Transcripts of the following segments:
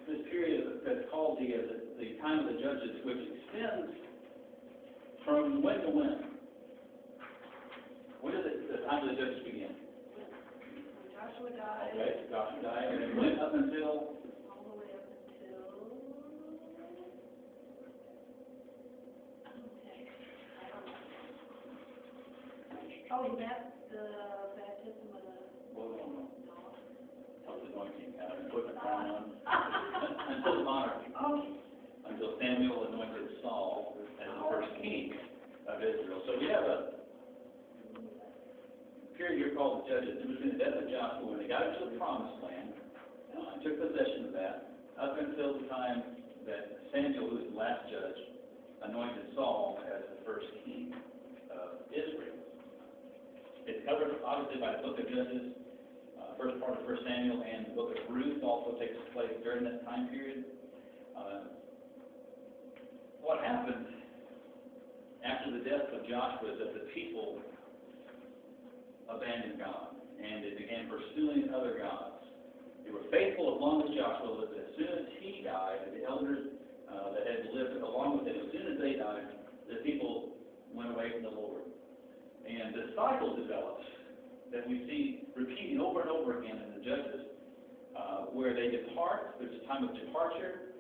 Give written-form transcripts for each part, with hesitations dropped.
this period that's called the time of the judges, which extends from when to when? When does the time of the judges begin? Joshua died. Okay, Joshua died, and then went up until? All the way up until. Oh, that's the baptism of the. Well, we don't know. No. Until the anointing, put the crown on. Until the monarchy. Oh. Until Samuel anointed Saul as the first king of Israel. So we have a period here called the Judges. It was between the death of Joshua when they got into the Promised Land, and took possession of that, up until the time that Samuel, who was the last judge, anointed Saul as the first king of Israel. It's covered obviously by the book of Judges. First part of 1 Samuel and the book of Ruth also takes place during that time period. What happened after the death of Joshua is that the people abandoned God and they began pursuing other gods. They were faithful as long as Joshua lived, but as soon as he died, the elders that had lived along with him, as soon as they died, the people went away from the Lord. And the cycle develops that we see repeating over and over again in the Judges, where they depart. There's a time of departure.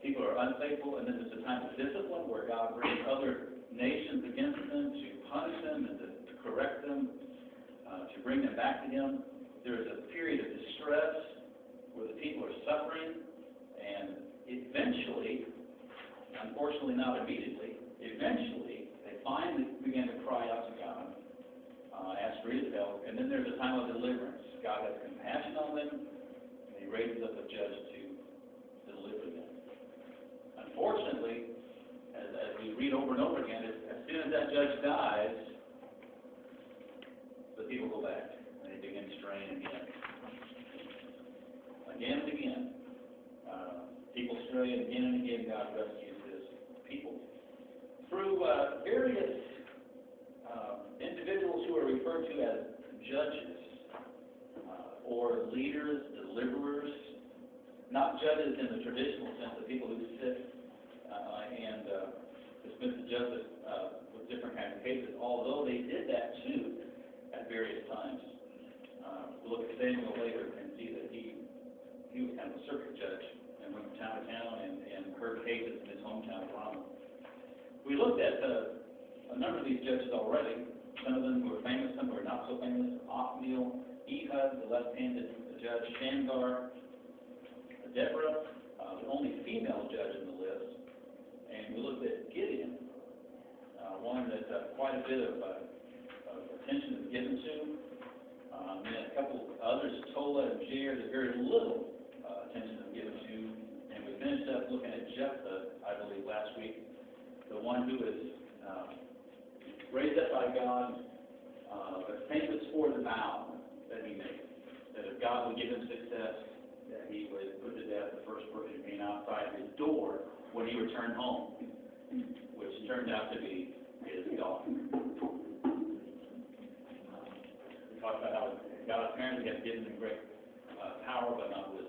People are unfaithful, and then there's a time of discipline where God brings other nations against them to punish them and to correct them, to bring them back to Him. There is a period of distress where the people are suffering, and eventually, unfortunately not immediately, eventually they finally begin to cry out to God, ask for His help, and then there's a time of deliverance. God has compassion on them, and He raises up a judge to deliver them. Unfortunately, as we read over and over again, as soon as that judge dies, the people go back, and they begin straying again. Again and again. People stray, and again God rescues His people. Through various individuals who are referred to as judges, or leaders, deliverers, not judges in the traditional sense of people who sit and dismiss the justice with different kinds of cases, although they did that too at various times. We'll look at Samuel later and see that he was kind of a circuit judge and went from town to town and heard cases in his hometown of Ramah. We looked at a number of these judges already. Some of them who were famous, some who were not so famous. Othniel, Ehud, the left-handed judge, Shamgar, Deborah, the only female judge in the list. And we looked at Gideon, one that quite a bit of attention is given to. And then a couple others, Tola and Jair, that very little attention is given to. And we finished up looking at Jephthah, I believe, last week, the one who was raised up by God, but famous for the vow that he made, that if God would give him success, that he would put to death the first person being outside his door when he returned home, which turned out to be his daughter. We talked about how God apparently had given him great power, but not wisdom.